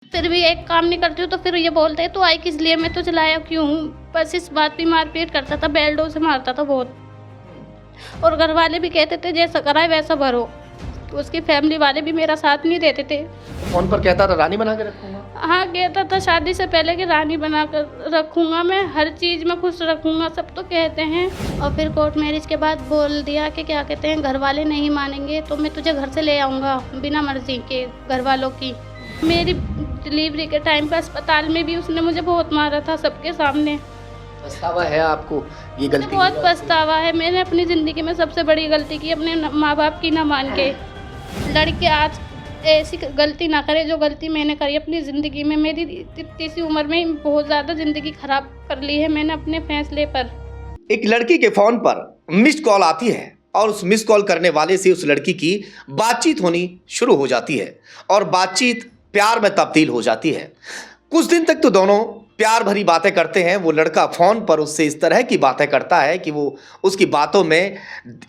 फिर भी एक काम नहीं करती हूँ तो फिर ये बोलते हैं तू आई किस लिए, मैं तुझे लाया क्यों हूँ। बस इस बात पे मारपीट करता था, बेल्टों से मारता था बहुत। और घर वाले भी कहते थे जैसा कराए वैसा भरो। तो उसकी फैमिली वाले भी मेरा साथ नहीं देते थे। फोन पर कहता था रानी बना के रखूंगा। हाँ, कहता था शादी से पहले कि रानी बना कर रखूँगा, मैं हर चीज़ में खुश रखूँगा, सब तो कहते हैं। और फिर कोर्ट मैरिज के बाद बोल दिया कि क्या कहते हैं घर वाले नहीं मानेंगे तो मैं तुझे घर से ले आऊँगा बिना मर्जी के घर वालों की। मेरी डिलीवरी के टाइम पर अस्पताल में भी उसने मुझे बहुत मारा था सबके सामने। पछतावा है आपको ये मुझे गलती? बहुत पछतावा है। मैंने अपनी ज़िंदगी में सबसे बड़ी गलती की अपने माँ बाप की ना मान के। लड़के आज ऐसी गलती ना करे जो गलती मैंने करी अपनी ज़िंदगी में। मेरी इतनी सी उम्र में बहुत ज़्यादा ज़िंदगी ख़राब कर ली है मैंने अपने फैसले पर। एक लड़की के फोन पर मिस्ड कॉल आती है और उस मिस्ड कॉल करने वाले से उस लड़की की बातचीत होनी शुरू हो जाती है और बातचीत प्यार में तब्दील हो जाती है। कुछ दिन तक तो दोनों प्यार भरी बातें करते हैं। वो लड़का फ़ोन पर उससे इस तरह की बातें करता है कि वो उसकी बातों में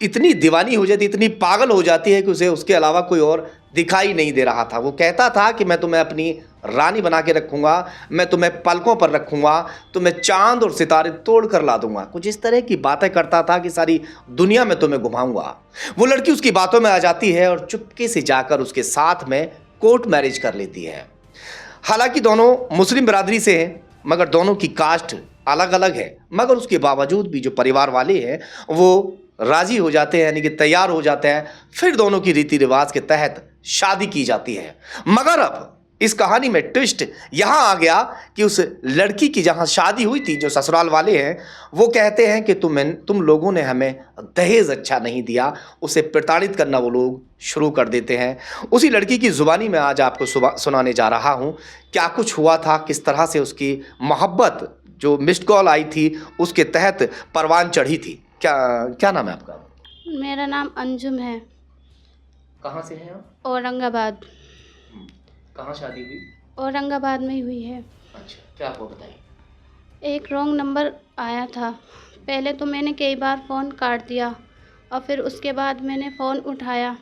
इतनी दीवानी हो जाती, इतनी पागल हो जाती है कि उसे उसके अलावा कोई और दिखाई नहीं दे रहा था। वो कहता था कि मैं तुम्हें अपनी रानी बना के रखूँगा, मैं तुम्हें पलकों पर रखूँगा, तुम्हें चाँद और सितारे तोड़ कर ला दूँगा। कुछ इस तरह की बातें करता था कि सारी दुनिया में तुम्हें घुमाऊँगा। वो लड़की उसकी बातों में आ जाती है और चुपके से जाकर उसके साथ में कोर्ट मैरिज कर लेती है। हालांकि दोनों मुस्लिम बिरादरी से हैं, मगर दोनों की कास्ट अलग अलग है। मगर उसके बावजूद भी जो परिवार वाले हैं वो राज़ी हो जाते हैं, यानी कि तैयार हो जाते हैं। फिर दोनों की रीति रिवाज के तहत शादी की जाती है। मगर अब इस कहानी में ट्विस्ट यहाँ आ गया कि उस लड़की की जहाँ शादी हुई थी, जो ससुराल वाले हैं वो कहते हैं कि तुम लोगों ने हमें दहेज अच्छा नहीं दिया। उसे प्रताड़ित करना वो लोग शुरू कर देते हैं। उसी लड़की की ज़ुबानी में आज आपको सुनाने जा रहा हूँ क्या कुछ हुआ था, किस तरह से उसकी मोहब्बत जो मिस्ड कॉल आई थी उसके तहत परवान चढ़ी थी। क्या क्या नाम है आपका? मेरा नाम अंजुम है। कहाँ से हैं आप? औरंगाबाद। कहाँ शादी हुई? औरंगाबाद में ही हुई है। अच्छा, क्या आपको बताइए? एक रॉन्ग नंबर आया था। पहले तो मैंने कई बार फ़ोन काट दिया और फिर उसके बाद मैंने फ़ोन उठाया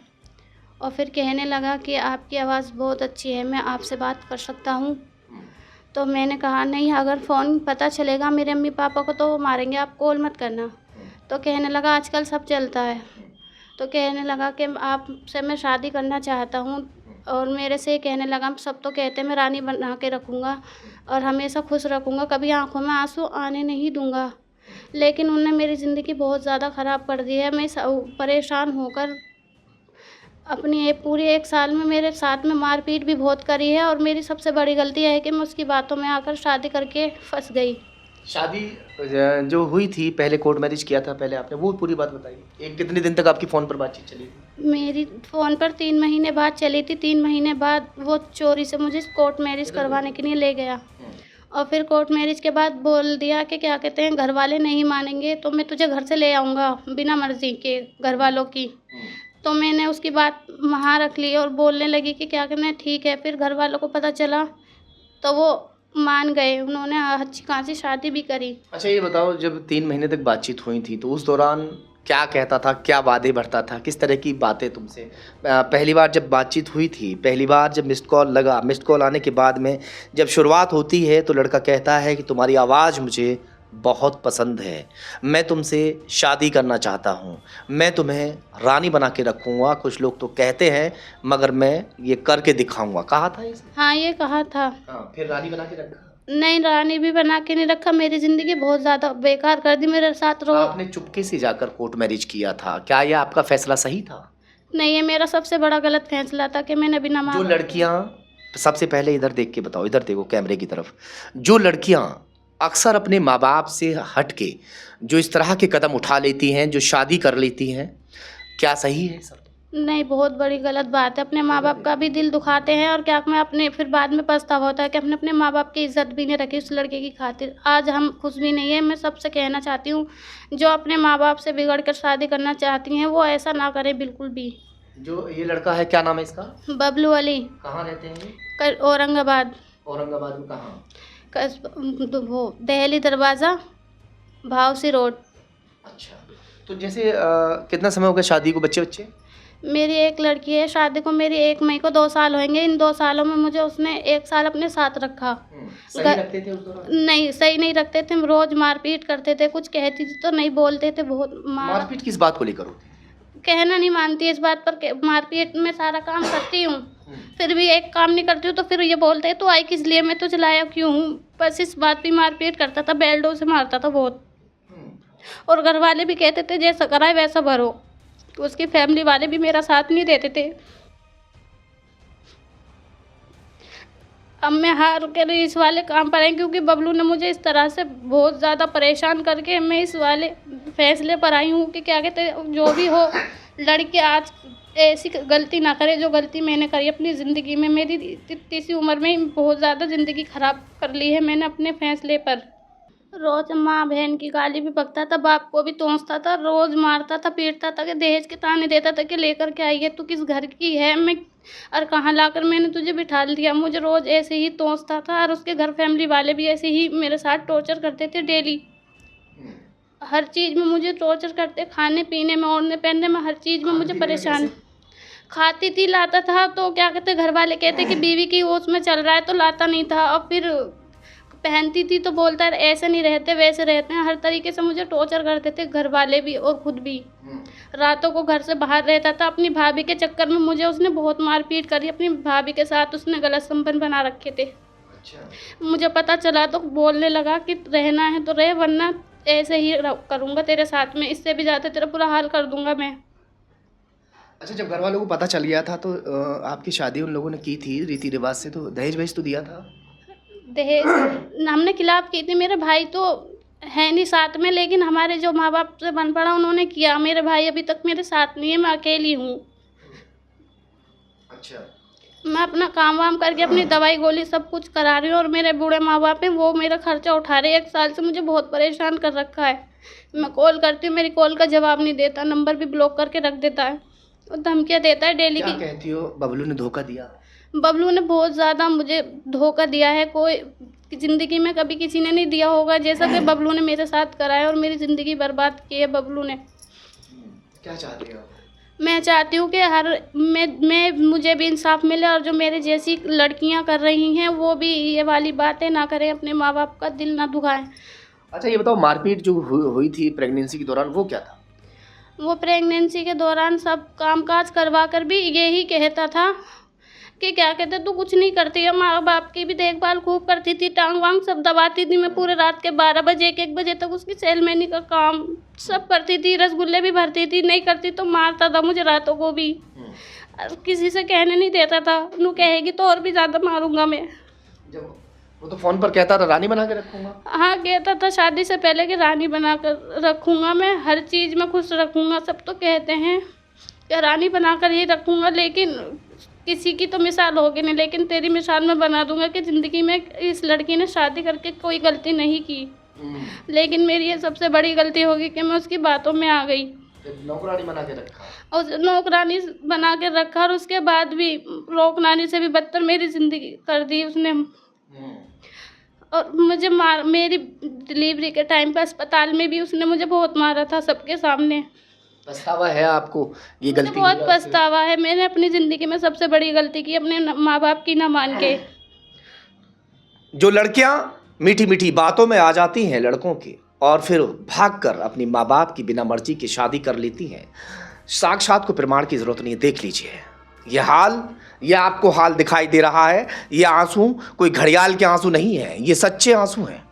और फिर कहने लगा कि आपकी आवाज़ बहुत अच्छी है, मैं आपसे बात कर सकता हूँ। तो मैंने कहा नहीं, अगर फ़ोन पता चलेगा मेरे मम्मी पापा को तो वो मारेंगे, आप कॉल मत करना। तो कहने लगा आजकल सब चलता है। तो कहने लगा कि आपसे मैं शादी करना चाहता हूँ और मेरे से कहने लगा सब तो कहते हैं मैं रानी बना के रखूँगा और हमेशा खुश रखूँगा, कभी आंखों में आंसू आने नहीं दूँगा। लेकिन उन्होंने मेरी ज़िंदगी बहुत ज़्यादा ख़राब कर दी है। मैं परेशान होकर अपनी पूरी 1 साल में मेरे साथ में मारपीट भी बहुत करी है और मेरी सबसे बड़ी गलती यह है कि मैं उसकी बातों में आकर शादी करके फँस गई। शादी जो हुई थी, पहले कोर्ट मैरिज किया था, पहले आपने वो पूरी बात बताइए। एक कितने दिन तक आपकी फ़ोन पर बातचीत चली थी? मेरी फ़ोन पर 3 महीने बाद चली थी। 3 महीने बाद वो चोरी से मुझे कोर्ट मैरिज करवाने के लिए ले गया और फिर कोर्ट मैरिज के बाद बोल दिया कि क्या कहते हैं घर वाले नहीं मानेंगे तो मैं तुझे घर से ले आऊँगा बिना मर्जी के घर वालों की। तो मैंने उसकी बात वहाँ रख ली और बोलने लगी कि क्या कहना है ठीक है। फिर घर वालों को पता चला तो वो मान गए, उन्होंने अच्छी खासी शादी भी करी। अच्छा, ये बताओ जब 3 महीने तक बातचीत हुई थी तो उस दौरान क्या कहता था, क्या वादे भरता था, किस तरह की बातें तुमसे? पहली बार जब बातचीत हुई थी, पहली बार जब मिस्ड कॉल लगा, मिस्ड कॉल आने के बाद में जब शुरुआत होती है तो लड़का कहता है कि तुम्हारी आवाज़ मुझे बहुत पसंद है, मैं तुमसे शादी करना चाहता हूँ, मैं तुम्हें रानी बना के रखूँगा। कुछ लोग तो कहते हैं मगर मैं ये करके दिखाऊँगा, कहा था इसने? हाँ, ये कहा था। हाँ, फिर रानी बना के रखा? नहीं, रानी भी बना के नहीं रखा, मेरी ज़िंदगी बहुत ज़्यादा बेकार कर दी। मेरे साथ रो आपने चुपके से जाकर कोर्ट मैरिज किया था, क्या यह आपका फैसला सही था? नहीं, ये मेरा सबसे बड़ा गलत फैसला था कि मैंने बिना जो माँ लड़कियां, सबसे पहले इधर देख के बताओ, इधर देखो कैमरे की तरफ, जो लड़कियां अक्सर अपने माँ बाप से हट के जो इस तरह के कदम उठा लेती हैं, जो शादी कर लेती हैं, क्या सही है सब? नहीं, बहुत बड़ी गलत बात है। अपने माँ बाप का भी दिल दुखाते हैं और क्या मैं अपने फिर बाद में पछतावा होता है कि हमने अपने माँ बाप की इज़्ज़त भी नहीं रखी उस लड़के की खातिर। आज हम खुश भी नहीं है। मैं सबसे कहना चाहती हूँ जो अपने माँ बाप से बिगड़ कर शादी करना चाहती हैं वो ऐसा ना करें बिल्कुल भी। जो ये लड़का है, क्या नाम है इसका? बबलू अली। कहाँ रहते हैं ये? औरंगाबाद। औरंगाबाद में कहाँ? वो दहली दरवाज़ा, भावसी रोड। अच्छा, तो जैसे कितना समय हो गया शादी को, बच्चे बच्चे? मेरी एक लड़की है, शादी को मेरी 1 मई को 2 साल होंगे। इन 2 सालों में मुझे उसने 1 साल अपने साथ रखा। सही ग रखते थे उस दौरान? नहीं, सही नहीं रखते थे, रोज़ मारपीट करते थे, कुछ कहती थी तो नहीं बोलते थे, बहुत मारपीट किस बात को लेकर होती है? कहना नहीं मानती है इस बात पर कि मारपीट में सारा काम करती हूँ, फिर भी एक काम नहीं करती हूँ तो फिर ये बोलते हैं, "तू आई किस लिए? मैं तुझे लाया क्यों हूँ?" बस इस बात पे मारपीट करता था, बेल्टों से मारता था बहुत। और घर वाले भी कहते थे जैसा कराए वैसा भरो। उसकी फैमिली वाले भी मेरा साथ नहीं देते थे। अब मैं हार कर इस वाले काम पर आई, क्योंकि बबलू ने मुझे इस तरह से बहुत ज़्यादा परेशान करके मैं इस वाले फैसले पर आई हूँ कि क्या कहते हैं, जो भी हो, लड़की आज ऐसी गलती ना करे जो गलती मैंने करी अपनी ज़िंदगी में। मेरी इतनी सी उम्र में ही बहुत ज़्यादा ज़िंदगी ख़राब कर ली है मैंने अपने फैसले पर। रोज़ माँ बहन की गाली भी बकता था, बाप को भी तोंसता था, रोज़ मारता था, पीटता था कि दहेज के ताने देता था कि लेकर के आई है, तू किस घर की है, मैं और कहाँ लाकर मैंने तुझे बिठा दिया। मुझे रोज़ ऐसे ही तोंसता था और उसके घर फैमिली वाले भी ऐसे ही मेरे साथ टॉर्चर करते थे डेली। हर चीज़ में मुझे टॉर्चर करते, खाने पीने में, ओढ़ने पहनने में, हर चीज़ में मुझे परेशान। खाती थी, लाता था तो क्या कहते, घर वाले कहते कि बीवी की होश में चल रहा है तो लाता नहीं था। और फिर पहनती थी तो बोलता है ऐसे नहीं रहते वैसे रहते हैं। हर तरीके से मुझे टॉर्चर करते थे, घर वाले भी और खुद भी। रातों को घर से बाहर रहता था। अपनी भाभी के चक्कर में मुझे उसने बहुत मारपीट करी। अपनी भाभी के साथ उसने गलत संबंध बना रखे थे। अच्छा। मुझे पता चला तो बोलने लगा कि रहना है तो रह, वरना ऐसे ही करूँगा तेरे साथ में, इससे भी ज़्यादा तेरा बुरा हाल कर दूँगा मैं। अच्छा, जब घर वालों को पता चल गया था तो आपकी शादी उन लोगों ने की थी रीति रिवाज से, तो दहेज वहेज तो दिया था? दहेज हमने खिलाफ की थी। मेरे भाई तो है नहीं साथ में, लेकिन हमारे जो माँ बाप से बन पड़ा उन्होंने किया। मेरे भाई अभी तक मेरे साथ नहीं है, मैं अकेली हूँ। अच्छा। मैं अपना काम वाम करके अपनी दवाई गोली सब कुछ करा रही हूँ, और मेरे बूढ़े माँ बाप हैं वो मेरा खर्चा उठा रहे हैं। 1 साल से मुझे बहुत परेशान कर रखा है। मैं कॉल करती हूँ, मेरी कॉल का जवाब नहीं देता, नंबर भी ब्लॉक करके रख देता है और धमकियाँ देता है डेली क्या की। कहती हो, बबलू ने धोखा दिया? बबलू ने बहुत ज़्यादा मुझे धोखा दिया है। कोई ज़िंदगी में कभी किसी ने नहीं दिया होगा जैसा कि बबलू ने मेरे साथ करा है, और मेरी ज़िंदगी बर्बाद की है बबलू ने। क्या चाहती हो? मैं चाहती हूँ कि मुझे भी इंसाफ मिले, और जो मेरे जैसी लड़कियाँ कर रही हैं वो भी ये वाली बातें ना करें, अपने माँ बाप का दिल ना दुखाएं। अच्छा, ये बताओ, मारपीट जो हुई थी प्रेगनेंसी के दौरान, वो क्या था? वो प्रेगनेंसी के दौरान सब कामकाज करवा कर भी यही कहता था कि क्या कहते, तू कुछ नहीं करती है, माँ बाप की भी देखभाल खूब करती थी, टांग वांग सब दबाती थी। मैं पूरे रात के 12 बजे 1-1 बजे तक उसकी सेलमैनी का काम सब करती थी, रसगुल्ले भी भरती थी। नहीं करती तो मारता था मुझे रातों को भी। और किसी से कहने नहीं देता था, नू कहेगी तो और भी ज़्यादा मारूंगा मैं। जब वो तो फोन पर कहता था रानी बना के रखूंगा। हाँ, कहता था शादी से पहले कि रानी बना कर रखूँगा मैं, हर चीज़ में खुश रखूँगा। सब तो कहते हैं कि रानी बना कर ही रखूँगा, लेकिन किसी की तो मिसाल होगी नहीं, लेकिन तेरी मिसाल मैं बना दूँगा कि ज़िंदगी में इस लड़की ने शादी करके कोई गलती नहीं की। लेकिन मेरी ये सबसे बड़ी गलती होगी कि मैं उसकी बातों में आ गई। नौकरानी बना के रखा, और नौकरानी बना के रखा, और उसके बाद भी नौकरानी से भी बदतर मेरी ज़िंदगी कर दी उसने। और मुझे मेरी डिलीवरी के टाइम पर अस्पताल में भी उसने मुझे बहुत मारा था सबके सामने। पछतावा है आपको ये मुझे गलती? बहुत पछतावा है। मैंने अपनी ज़िंदगी में सबसे बड़ी गलती की, अपने माँ बाप की ना मान के। जो लड़कियां मीठी मीठी बातों में आ जाती हैं लड़कों की, और फिर भागकर अपनी माँ बाप की बिना मर्जी की शादी कर लेती हैं, साक्षात को प्रमाण की जरूरत नहीं है। देख लीजिए ये आपको हाल दिखाई दे रहा है। ये आंसू कोई घड़ियाल के आंसू नहीं है, ये सच्चे आंसू हैं।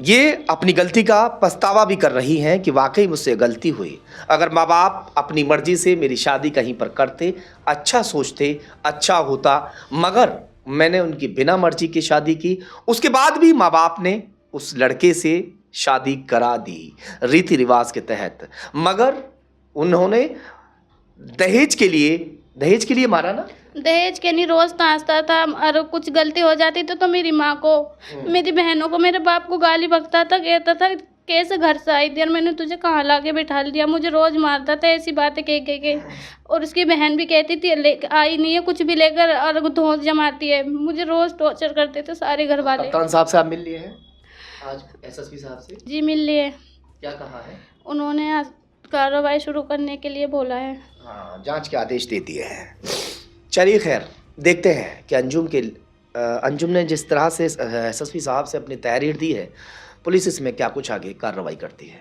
ये अपनी गलती का पछतावा भी कर रही हैं कि वाकई मुझसे गलती हुई। अगर माँ बाप अपनी मर्जी से मेरी शादी कहीं पर करते, अच्छा सोचते, अच्छा होता, मगर मैंने उनकी बिना मर्जी की शादी की। उसके बाद भी माँ बाप ने उस लड़के से शादी करा दी रीति रिवाज के तहत, मगर उन्होंने दहेज के लिए मारा ना। दहेज के नहीं, रोज़ तांसता था, और कुछ गलती हो जाती तो मेरी माँ को, मेरी बहनों को, मेरे बाप को गाली बकता था। कहता था कैसे घर से आई थी और मैंने तुझे कहाँ ला के बिठा दिया। मुझे रोज़ मारता था ऐसी बातें कह के। और उसकी बहन भी कहती थी आई नहीं है कुछ भी लेकर, और धौंस जमाती है। मुझे रोज़ टॉर्चर करते थे सारे घर वाले। कप्तान साहब से आप मिल लिए हैं आज, एसएसपी साहब से? जी मिल लिए। क्या कहा है? उन्होंने कार्रवाई शुरू करने के लिए बोला है। हाँ, जांच के आदेश दे दिए हैं। चलिए खैर, देखते हैं कि अंजुम ने जिस तरह से एसएसपी साहब से अपनी तहरीर दी है, पुलिस इसमें क्या कुछ आगे कार्रवाई करती है।